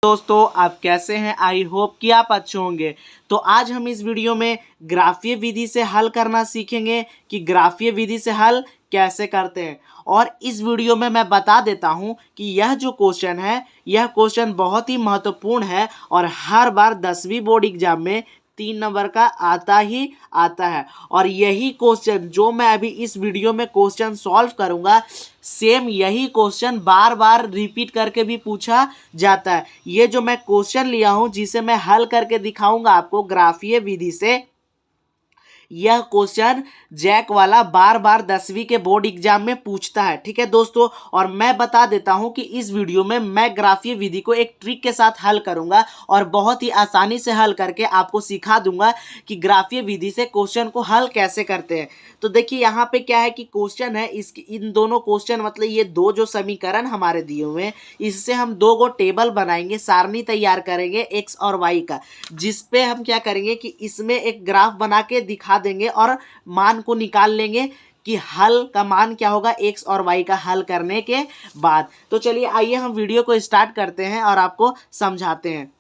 दोस्तों आप कैसे हैं। आई होप कि आप अच्छे होंगे। तो आज हम इस वीडियो में ग्राफीय विधि से हल करना सीखेंगे कि ग्राफीय विधि से हल कैसे करते हैं। और इस वीडियो में मैं बता देता हूं कि यह जो क्वेश्चन है यह क्वेश्चन बहुत ही महत्वपूर्ण है और हर बार 10वीं बोर्ड एग्जाम में 3 नंबर का आता ही आता है। और यही क्वेश्चन जो मैं अभी इस वीडियो में क्वेश्चन सॉल्व करूंगा, सेम यही क्वेश्चन बार बार रिपीट करके भी पूछा जाता है। ये जो मैं क्वेश्चन लिया हूं जिसे मैं हल करके दिखाऊंगा आपको ग्राफीय विधि से, यह क्वेश्चन जैक वाला बार बार 10वीं के बोर्ड एग्जाम में पूछता है। ठीक है दोस्तों, और मैं बता देता हूं कि इस वीडियो में मैं ग्राफीय विधि को एक ट्रिक के साथ हल करूंगा और बहुत ही आसानी से हल करके आपको सिखा दूंगा कि ग्राफीय विधि से क्वेश्चन को हल कैसे करते हैं। तो देखिए यहाँ पे क्या है कि क्वेश्चन है, इसकी इन दोनों क्वेश्चन मतलब ये दो जो समीकरण हमारे दिए हुए हैं, इससे हम दो गो टेबल बनाएंगे, सारणी तैयार करेंगे एक्स और वाई का, जिसपे हम क्या करेंगे कि इसमें एक ग्राफ बना के दिखा देंगे और मान को निकाल लेंगे कि हल का मान क्या होगा एक्स और वाई का हल करने के बाद। तो चलिए आइए हम वीडियो को स्टार्ट करते हैं और आपको समझाते हैं।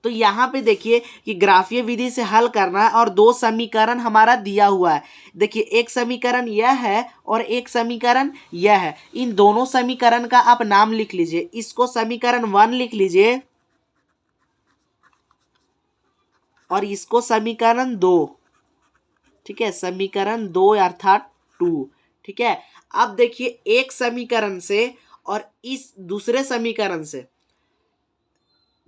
तो यहाँ पे देखिए कि ग्राफीय विधि से हल करना है और दो समीकरण हमारा दिया हुआ है। देखिए एक समीकरण यह है और एक समीकरण यह है। इन दोनों समीकरण का आप नाम लिख लीजिए। इसको समीकरण 1 लिख लीजिए और इसको समीकरण 2। ठीक है, समीकरण 2 अर्थात 2। ठीक है, अब देखिए एक समीकरण से और इस दूसरे समीकरण से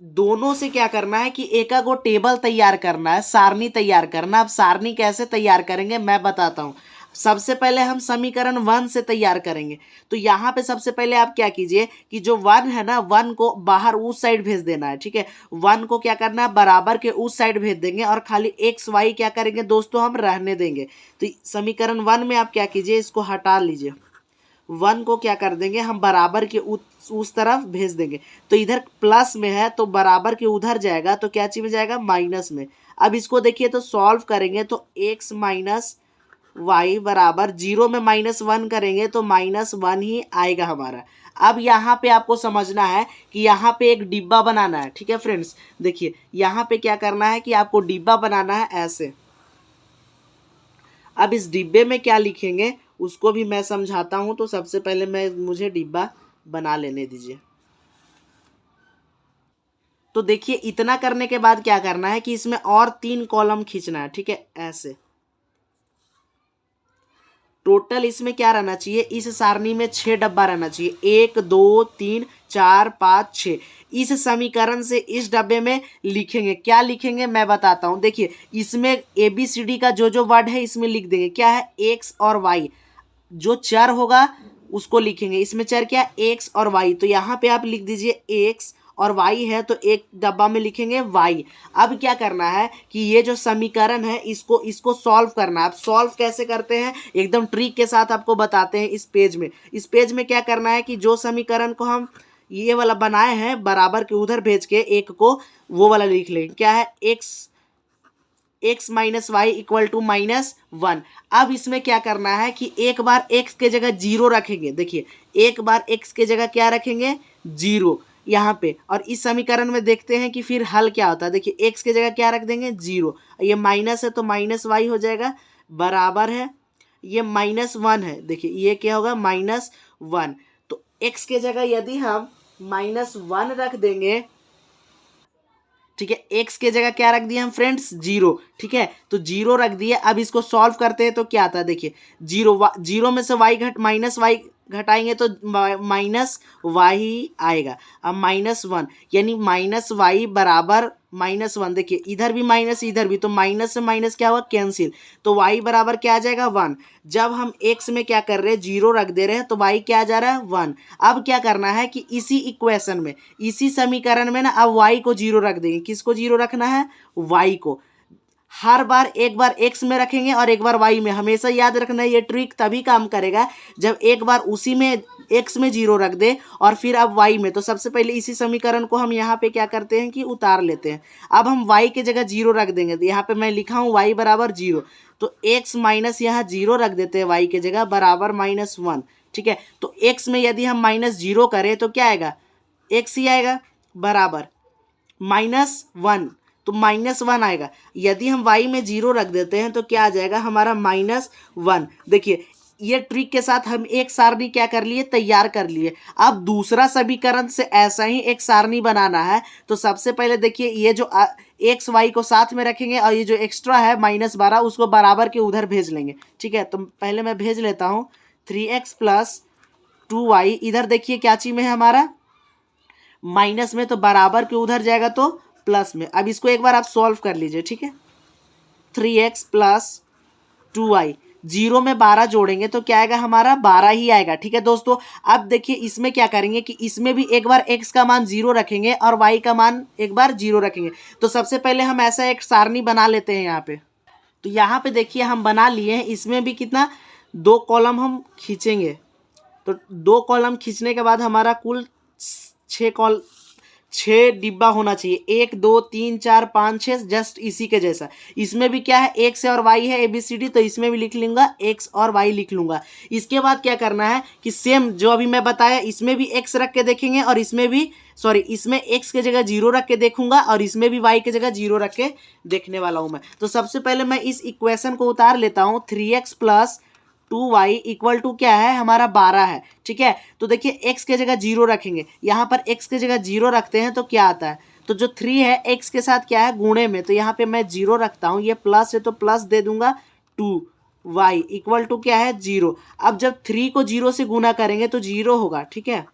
दोनों से क्या करना है कि एक गो टेबल तैयार करना है, सारणी तैयार करना। अब सारणी कैसे तैयार करेंगे मैं बताता हूं। सबसे पहले हम समीकरण 1 से तैयार करेंगे। तो यहाँ पे सबसे पहले आप क्या कीजिए कि जो 1 है ना, 1 को बाहर उस साइड भेज देना है। ठीक है, 1 को क्या करना है बराबर के उस साइड भेज देंगे और खाली एक्स वाई क्या करेंगे दोस्तों हम रहने देंगे। तो समीकरण 1 में आप क्या कीजिए, इसको हटा लीजिए, 1 को क्या कर देंगे हम बराबर के उस तरफ भेज देंगे। तो इधर प्लस में है तो बराबर के उधर जाएगा तो क्या चीज में जाएगा माइनस में। अब इसको देखिए तो सॉल्व करेंगे तो x माइनस वाई बराबर 0 में -1 करेंगे तो -1 ही आएगा हमारा। अब यहाँ पे आपको समझना है कि यहाँ पे एक डिब्बा बनाना है। ठीक है फ्रेंड्स, देखिए यहाँ पे क्या करना है कि आपको डिब्बा बनाना है ऐसे। अब इस डिब्बे में क्या लिखेंगे उसको भी मैं समझाता हूं। तो सबसे पहले मुझे डिब्बा बना लेने दीजिए। तो देखिए इतना करने के बाद क्या करना है कि इसमें और 3 कॉलम खींचना है। ठीक है, ऐसे टोटल इसमें क्या रहना चाहिए, इस सारणी में 6 डब्बा रहना चाहिए। 1 2 3 4 5 6। इस समीकरण से इस डब्बे में लिखेंगे, क्या लिखेंगे मैं बताता हूं। देखिए इसमें ABCD का जो वर्ड है इसमें लिख देंगे। क्या है, एक्स और वाई। जो चर होगा उसको लिखेंगे। इसमें चर क्या, एक्स और वाई। तो यहाँ पे आप लिख दीजिए एक्स और वाई है तो एक डब्बा में लिखेंगे वाई। अब क्या करना है कि ये जो समीकरण है इसको सॉल्व करना है। आप सॉल्व कैसे करते हैं एकदम ट्रिक के साथ आपको बताते हैं। इस पेज में क्या करना है कि जो समीकरण को हम ये वाला बनाए हैं बराबर के उधर भेज के एक को वो वाला लिख लेंगे। क्या है, x minus Y equal to -1। अब इसमें क्या करना है कि एक बार x के जगह 0 रखेंगे। देखिए एक बार x के जगह क्या रखेंगे, 0 यहाँ पे। और इस समीकरण में देखते हैं कि फिर हल क्या होता है। देखिए x के जगह क्या रख देंगे, 0। ये माइनस है तो माइनस वाई हो जाएगा, बराबर है ये -1 है। देखिए ये क्या होगा, -1। तो x के जगह यदि हम -1 रख देंगे, ठीक है, x के जगह क्या रख दिया हम फ्रेंड्स, 0। ठीक है, तो 0 रख दिए। अब इसको सॉल्व करते हैं तो क्या आता है, देखिए 0 में से y माइनस वाई घटाएंगे तो माइनस वाई आएगा। अब -1 यानी -y बराबर -1। देखिए इधर भी माइनस इधर भी, तो माइनस से माइनस क्या हुआ, कैंसिल। तो y बराबर क्या आ जाएगा, 1। जब हम x में क्या कर रहे हैं, 0 रख दे रहे हैं तो y क्या आ जा रहा है, 1। अब क्या करना है कि इसी इक्वेशन में, इसी समीकरण में ना अब y को 0 रख देंगे। किसको 0 रखना है, y को। हर बार एक बार x में रखेंगे और एक बार y में। हमेशा याद रखना है, ये ट्रिक तभी काम करेगा जब एक बार उसी में x में 0 रख दे और फिर अब y में। तो सबसे पहले इसी समीकरण को हम यहाँ पे क्या करते हैं कि उतार लेते हैं। अब हम y के जगह 0 रख देंगे। तो यहाँ पे मैं लिखा हूँ y बराबर 0, तो x माइनस यहाँ 0 रख देते हैं y के जगह, बराबर -1। ठीक है, तो x में यदि हम -0 करें तो क्या आएगा, x ही आएगा। बराबर -1, तो -1 आएगा। यदि हम y में 0 रख देते हैं तो क्या आ जाएगा हमारा -1। देखिए ये ट्रिक के साथ हम एक सारणी क्या कर लिए, तैयार कर लिए। अब दूसरा समीकरण से ऐसा ही एक सारणी बनाना है। तो सबसे पहले देखिए ये जो एक्स वाई को साथ में रखेंगे और ये जो एक्स्ट्रा है -12 उसको बराबर के उधर भेज लेंगे। ठीक है, तो पहले मैं भेज लेता हूँ 3x + 2y। इधर देखिए क्या चीज में है हमारा, माइनस में, तो बराबर के उधर जाएगा तो प्लस में। अब इसको एक बार आप सॉल्व कर लीजिए। ठीक है, 3x + 2y, 0 में 12 जोड़ेंगे तो क्या आएगा हमारा 12 ही आएगा। ठीक है दोस्तों, अब देखिए इसमें क्या करेंगे कि इसमें भी एक बार x का मान 0 रखेंगे और y का मान एक बार 0 रखेंगे। तो सबसे पहले हम ऐसा एक सारणी बना लेते हैं यहाँ पे। तो यहाँ पे देखिए हम बना लिए हैं। इसमें भी कितना, 2 कॉलम हम खींचेंगे। तो 2 कॉलम खींचने के बाद हमारा कुल 6 डिब्बा होना चाहिए। 1 2 3 4 5 6, जस्ट इसी के जैसा। इसमें भी क्या है, एक्स और वाई है ABCD, तो इसमें भी लिख लूंगा एक्स और वाई लिख लूंगा। इसके बाद क्या करना है कि सेम जो अभी मैं बताया इसमें भी एक्स रख के देखेंगे और इसमें भी इसमें एक्स के जगह 0 रख के देखूंगा और इसमें भी वाई के जगह 0 रख के देखने वाला हूं मैं। तो सबसे पहले मैं इस इक्वेशन को उतार लेता हूं। 3x + 2y = क्या है हमारा 12 है। ठीक है, तो देखिए x के जगह 0 रखेंगे। यहाँ पर x के जगह 0 रखते हैं तो क्या आता है, तो जो 3 है x के साथ क्या है गुणे में, तो यहाँ पे मैं 0 रखता हूँ। ये प्लस है तो प्लस दे दूंगा 2y = क्या है 0। अब जब 3 को 0 से गुना करेंगे तो 0 होगा। ठीक है,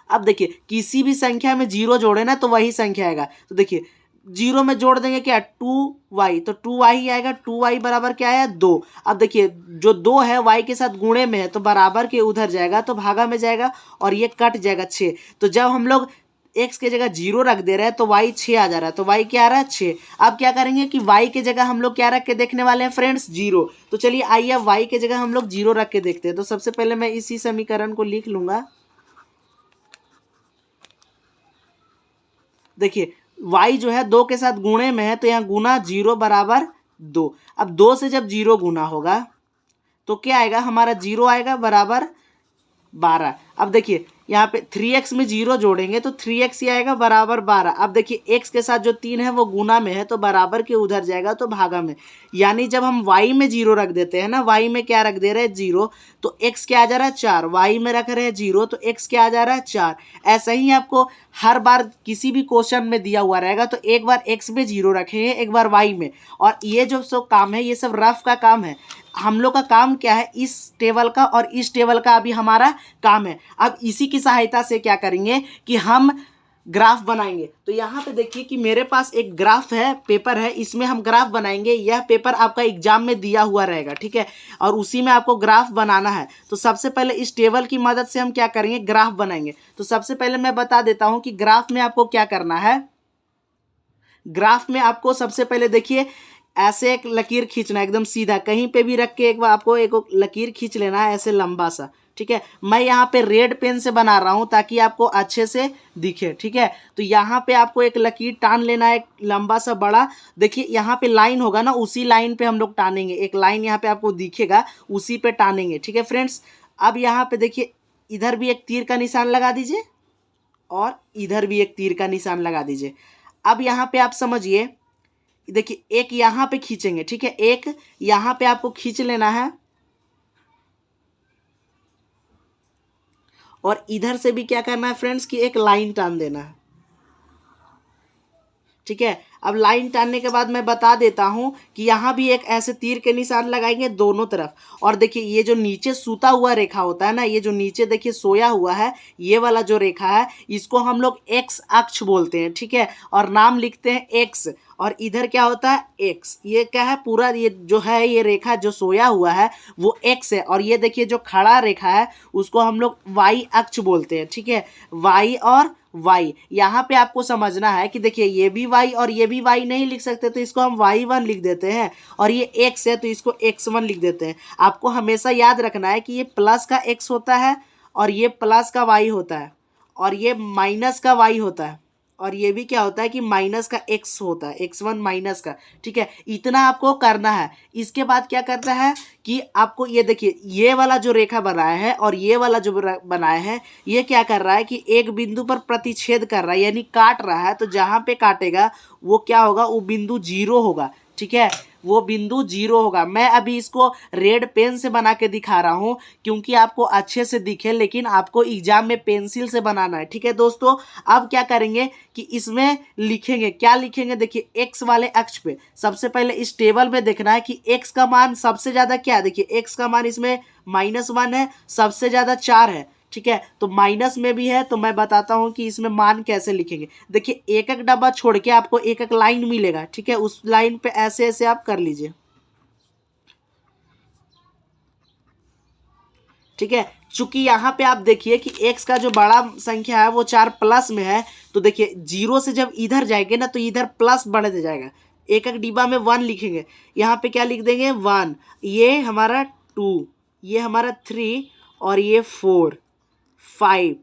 अब देखिए किसी भी संख्या में 0 जोड़े ना तो वही संख्या आएगा। तो देखिए 0 में जोड़ देंगे क्या, 2y, तो 2y ही आएगा। 2y बराबर क्या है 2। अब देखिए जो 2 है y के साथ गुणे में है तो बराबर के उधर जाएगा तो भागा में जाएगा और ये कट जाएगा 6। तो जब हम लोग x के जगह 0 रख दे रहे हैं तो y 6 आ जा रहा है। तो y क्या आ रहा है 6। अब क्या करेंगे कि y के जगह हम लोग क्या रख के देखने वाले हैं फ्रेंड्स, 0। तो चलिए आइए अब y के जगह हम लोग 0 रख के देखते हैं। तो सबसे पहले मैं इसी समीकरण को लिख लूंगा। देखिए y जो है 2 के साथ गुणे में है तो यहाँ गुना 0 = 2। अब 2 से जब 0 गुना होगा तो क्या आएगा हमारा 0 आएगा बराबर 12। अब देखिए यहाँ पे 3x में 0 जोड़ेंगे तो 3x ही आएगा बराबर 12। अब देखिए x के साथ जो 3 है वो गुना में है तो बराबर के उधर जाएगा तो भागा में। यानी जब हम y में 0 रख देते हैं ना, y में क्या रख दे रहे हैं 0, तो x क्या आ जा रहा है 4। y में रख रहे हैं 0 तो x क्या आ जा रहा है 4। ऐसा ही आपको हर बार किसी भी क्वेश्चन में दिया हुआ रहेगा तो एक बार x में 0 रखेंगे, एक बार y में। और ये जो सब काम है ये सब रफ का काम है। हम लोग का काम क्या है, इस टेबल का और इस टेबल का अभी हमारा काम है। अब इसी की सहायता से क्या करेंगे कि हम ग्राफ बनाएंगे। तो यहाँ पे देखिए कि मेरे पास एक ग्राफ है, पेपर है, इसमें हम ग्राफ बनाएंगे। यह पेपर आपका एग्जाम में दिया हुआ रहेगा। ठीक है, और उसी में आपको ग्राफ बनाना है। तो सबसे पहले इस टेबल की मदद से हम क्या करेंगे, ग्राफ बनाएंगे। तो सबसे पहले मैं बता देता हूँ कि ग्राफ में आपको क्या करना है। ग्राफ में आपको सबसे पहले देखिए ऐसे एक लकीर खींचना है एकदम सीधा, कहीं पे भी रख के एक बार आपको एक लकीर खींच लेना है ऐसे लंबा सा। ठीक है, मैं यहाँ पे रेड पेन से बना रहा हूँ ताकि आपको अच्छे से दिखे। ठीक है, तो यहाँ पे आपको एक लकीर टान लेना है, एक लंबा सा बड़ा। देखिए यहाँ पे लाइन होगा ना, उसी लाइन पे हम लोग टानेंगे। एक लाइन यहाँ पे आपको दिखेगा, उसी पे टानेंगे। ठीक है फ्रेंड्स, अब यहाँ पे देखिए इधर भी एक तीर का निशान लगा दीजिए और इधर भी एक तीर का निशान लगा दीजिए। अब यहाँ पे आप समझिए, देखिए एक यहाँ पे खींचेंगे। ठीक है, एक यहाँ पे आपको खींच लेना है और इधर से भी क्या करना है फ्रेंड्स कि एक लाइन टान देना है। ठीक है, अब लाइन टानने के बाद मैं बता देता हूं कि यहाँ भी एक ऐसे तीर के निशान लगाएंगे दोनों तरफ। और देखिए ये जो नीचे सूता हुआ रेखा होता है ना, ये जो नीचे देखिए सोया हुआ है, ये वाला जो रेखा है इसको हम लोग x अक्ष बोलते हैं। ठीक है, और नाम लिखते हैं x। और इधर क्या होता है x, ये क्या है पूरा, ये जो है ये रेखा जो सोया हुआ है वो x है। और ये देखिए जो खड़ा रेखा है उसको हम लोग y अक्ष बोलते हैं। ठीक है, y और y, यहाँ पे आपको समझना है कि देखिए ये भी y और ये भी y नहीं लिख सकते तो इसको हम y1 लिख देते हैं, और ये x है तो इसको x1 लिख देते हैं। आपको हमेशा याद रखना है कि ये प्लस का x होता है और ये प्लस का y होता है और ये माइनस का y होता है और ये भी क्या होता है कि माइनस का x होता है, x1 माइनस का, ठीक है। इतना आपको करना है। इसके बाद क्या करना है कि आपको ये देखिए, ये वाला जो रेखा बनाया है और ये वाला जो बनाया है, ये क्या कर रहा है कि एक बिंदु पर प्रतिच्छेद कर रहा है, यानी काट रहा है। तो जहाँ पे काटेगा वो क्या होगा, वो बिंदु जीरो होगा, ठीक है, वो बिंदु जीरो होगा। मैं अभी इसको रेड पेन से बना के दिखा रहा हूँ क्योंकि आपको अच्छे से दिखे, लेकिन आपको एग्जाम में पेंसिल से बनाना है, ठीक है दोस्तों। अब क्या करेंगे कि इसमें लिखेंगे, क्या लिखेंगे, देखिए एक्स वाले अक्ष पे सबसे पहले इस टेबल में देखना है कि एक्स का मान सबसे ज़्यादा क्या है। देखिए एक्स का मान इसमें -1 है, सबसे ज़्यादा 4 है, ठीक है। तो माइनस में भी है, तो मैं बताता हूं कि इसमें मान कैसे लिखेंगे। देखिए एक एक डब्बा छोड़ के आपको एक एक लाइन मिलेगा, ठीक है। उस लाइन पे ऐसे ऐसे आप कर लीजिए, ठीक है। चूंकि यहाँ पे आप देखिए कि x का जो बड़ा संख्या है वो 4 प्लस में है, तो देखिए जीरो से जब इधर जाएंगे ना तो इधर प्लस बढ़ते जाएगा। एक एक डिब्बा में 1 लिखेंगे, यहाँ पे क्या लिख देंगे 1, ये हमारा 2, ये हमारा 3 और ये 4 5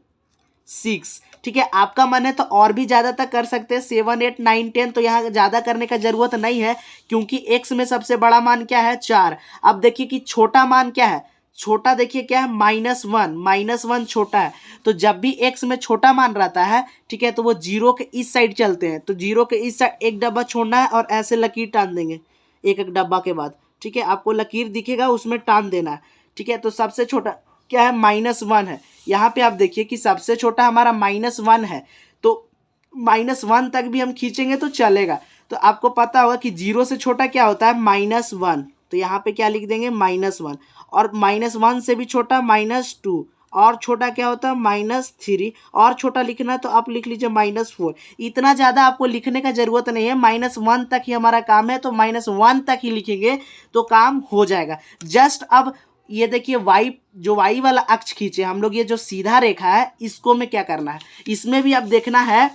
6, ठीक है। आपका मन है तो और भी ज़्यादा तक कर सकते हैं, 7 8 9 10, तो यहाँ ज़्यादा करने का जरूरत नहीं है क्योंकि x में सबसे बड़ा मान क्या है 4। अब देखिए कि छोटा मान क्या है, छोटा देखिए क्या है -1 छोटा है। तो जब भी x में छोटा मान रहता है, ठीक है, तो वो जीरो के इस साइड चलते हैं। तो जीरो के इस साइड एक डब्बा छोड़ना है और ऐसे लकीर टान देंगे एक एक डब्बा के बाद, ठीक है। आपको लकीर दिखेगा उसमें टान देना है, ठीक है। तो सबसे छोटा क्या है -1 है। यहाँ पे आप देखिए कि सबसे छोटा हमारा -1 है, तो -1 तक भी हम खींचेंगे तो चलेगा। तो आपको पता होगा कि जीरो से छोटा क्या होता है -1, तो यहाँ पे क्या लिख देंगे -1, और -1 से भी छोटा -2, और छोटा क्या होता है -3, और छोटा लिखना है तो आप लिख लीजिए -4। इतना ज़्यादा आपको लिखने का ज़रूरत नहीं है, -1 तक ही हमारा काम है, तो -1 तक ही लिखेंगे तो काम हो जाएगा। जस्ट अब ये देखिए वाई, जो वाई वाला अक्ष खींचे हम लोग, ये जो सीधा रेखा है इसको में क्या करना है, इसमें भी अब देखना है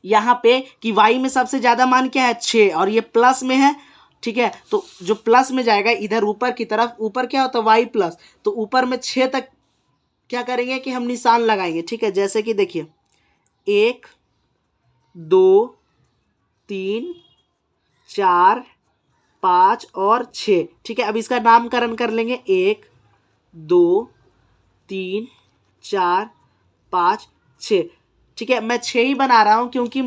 यहाँ पे कि वाई में सबसे ज़्यादा मान क्या है 6, और ये प्लस में है, ठीक है। तो जो प्लस में जाएगा इधर ऊपर की तरफ, ऊपर क्या होता है वाई प्लस, तो ऊपर में 6 तक क्या करेंगे कि हम निशान लगाएंगे, ठीक है। जैसे कि देखिए 1 2 3 4 5 और 6, ठीक है। अब इसका नामकरण कर लेंगे 1 2 3 4 5 6, ठीक है। मैं 6 ही बना रहा हूँ क्योंकि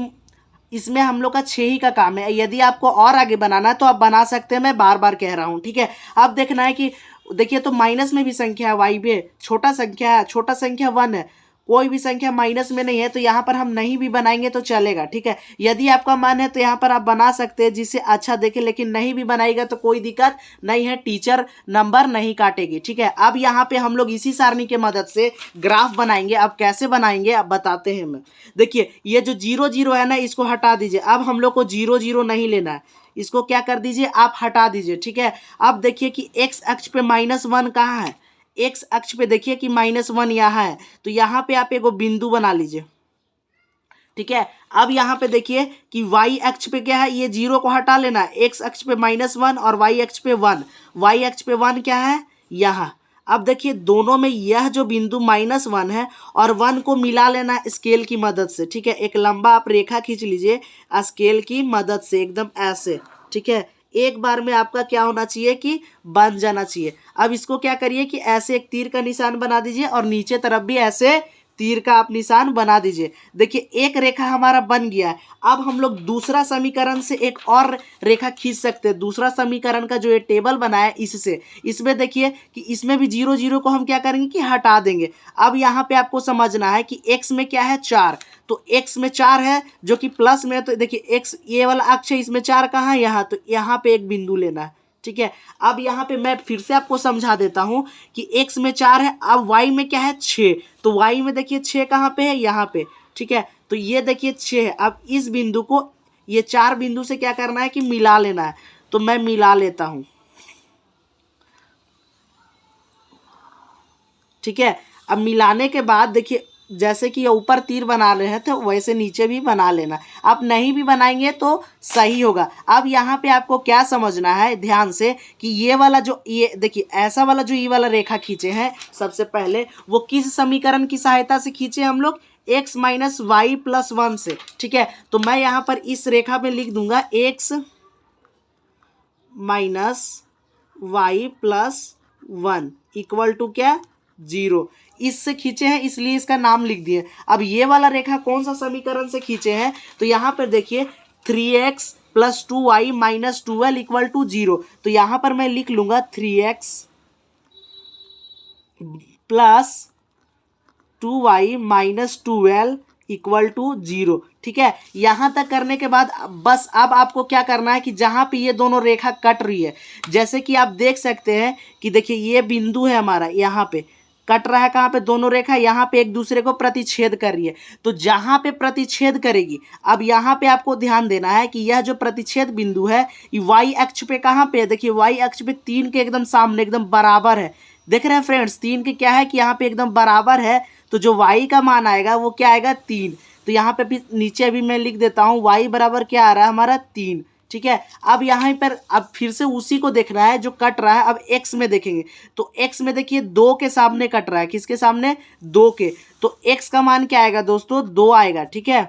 इसमें हम लोग का 6 ही का काम है। यदि आपको और आगे बनाना है तो आप बना सकते हैं, मैं बार बार कह रहा हूँ, ठीक है। अब देखना है कि देखिए तो माइनस में भी संख्या है, वाई में छोटा संख्या है, छोटा संख्या 1 है, कोई भी संख्या माइनस में नहीं है, तो यहाँ पर हम नहीं भी बनाएंगे तो चलेगा, ठीक है। यदि आपका मन है तो यहाँ पर आप बना सकते हैं जिससे अच्छा देखे, लेकिन नहीं भी बनाएगा तो कोई दिक्कत नहीं है, टीचर नंबर नहीं काटेगी, ठीक है। अब यहाँ पे हम लोग इसी सारणी के मदद से ग्राफ बनाएंगे। अब कैसे बनाएंगे अब बताते हैं मैं। देखिए ये जो 0 0 है ना, इसको हटा दीजिए। अब हम लोग को 0 0 नहीं लेना है, इसको क्या कर दीजिए आप हटा दीजिए, ठीक है। अब देखिए कि x अक्ष पे -1 कहाँ है, x अक्ष पे देखिए कि -1 यहाँ है, तो यहाँ पे आप एक बिंदु बना लीजिए, ठीक है। अब यहाँ पे देखिए कि y अक्ष पे क्या है, ये 0 को हटा लेना है, x अक्ष पे -1 और y अक्ष पे 1, y अक्ष पे 1 क्या है यहाँ। अब देखिए दोनों में यह जो बिंदु -1 है और 1 को मिला लेना स्केल की मदद से, ठीक है। एक लंबा आप रेखा खींच लीजिए स्केल की मदद से एकदम ऐसे, ठीक है। एक बार में आपका क्या होना चाहिए कि बन जाना चाहिए। अब इसको क्या करिए कि ऐसे एक तीर का निशान बना दीजिए और नीचे तरफ भी ऐसे तीर का आप निशान बना दीजिए। देखिए एक रेखा हमारा बन गया है। अब हम लोग दूसरा समीकरण से एक और रेखा खींच सकते हैं। दूसरा समीकरण का जो ये टेबल बना है इससे, इसमें देखिए कि इसमें भी 0 0 को हम क्या करेंगे कि हटा देंगे। अब यहाँ पे आपको समझना है कि x में क्या है 4, तो x में 4 है जो कि प्लस में है, तो देखिए x ये वाला अक्ष है, इसमें 4 कहाँ है यहाँ, तो यहाँ पे एक बिंदु लेना है, ठीक है। अब यहाँ पे मैं फिर से आपको समझा देता हूँ कि x में 4 है, अब y में क्या है 6, तो y में देखिए 6 कहाँ पे है यहाँ पे, ठीक है। तो ये देखिए 6 है। अब इस बिंदु को ये 4 बिंदु से क्या करना है कि मिला लेना है, तो मैं मिला लेता हूँ, ठीक है। अब मिलाने के बाद देखिए जैसे कि ये ऊपर तीर बना रहे हैं तो वैसे नीचे भी बना लेना। आप नहीं भी बनाएंगे तो सही होगा। अब यहाँ पे आपको क्या समझना है ध्यान से कि ये वाला जो ये देखिए ऐसा वाला जो ये वाला रेखा खींचे हैं सबसे पहले, वो किस समीकरण की सहायता से खींचे हम लोग, x माइनस वाई प्लस 1 से, ठीक है। तो मैं यहाँ पर इस रेखा में लिख दूंगा x minus Y plus 1 equal to क्या, 0। इससे खींचे हैं इसलिए इसका नाम लिख दिए। अब ये वाला रेखा कौन सा समीकरण से खींचे हैं, तो यहाँ पर देखिए 3x plus 2y minus 12 equal to 0। तो यहाँ पर मैं लिख लूंगा 3x plus 2y minus 12 equal to 0, ठीक है। यहां तक करने के बाद बस अब आपको क्या करना है कि जहां पे ये दोनों रेखा कट रही है, जैसे कि आप देख सकते हैं कि देखिए ये बिंदु है हमारा, यहाँ पे कट रहा है, कहाँ पे, दोनों रेखा यहाँ पे एक दूसरे को प्रतिच्छेद कर रही है। तो जहां पे प्रतिच्छेद करेगी, अब यहाँ पे आपको ध्यान देना है कि यह जो प्रतिच्छेद बिंदु है ये वाई अक्ष पे कहाँ पे है, देखिए वाई अक्ष पे 3 के एकदम सामने, एकदम बराबर है। देख रहे हैं फ्रेंड्स, 3 के क्या है कि यहाँ पे एकदम बराबर है। तो जो y का मान आएगा वो क्या आएगा, 3। तो यहाँ पे भी नीचे भी मैं लिख देता हूँ y बराबर क्या आ रहा है हमारा, 3, ठीक है। अब यहाँ पर अब फिर से उसी को देखना है जो कट रहा है। अब x में देखेंगे तो x में देखिए 2 के सामने कट रहा है, किसके सामने, 2 के। तो x का मान क्या आएगा दोस्तों, 2 आएगा, ठीक है।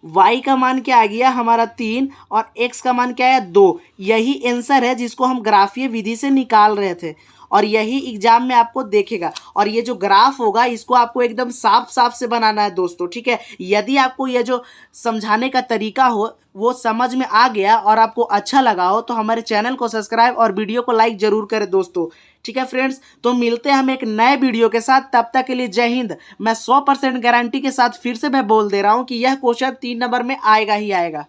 y का मान क्या आ गया हमारा, 3, और x का मान क्या है, 2। यही आंसर है जिसको हम ग्राफीय विधि से निकाल रहे थे, और यही एग्जाम में आपको देखेगा। और ये जो ग्राफ होगा इसको आपको एकदम साफ साफ से बनाना है दोस्तों, ठीक है। यदि आपको ये जो समझाने का तरीका हो वो समझ में आ गया और आपको अच्छा लगा हो तो हमारे चैनल को सब्सक्राइब और वीडियो को लाइक जरूर करें दोस्तों, ठीक है फ्रेंड्स। तो मिलते हैं हम एक नए वीडियो के साथ, तब तक के लिए जय हिंद। मैं 100% गारंटी के साथ फिर से मैं बोल दे रहा हूँ कि यह क्वेश्चन 3 नंबर में आएगा ही आएगा।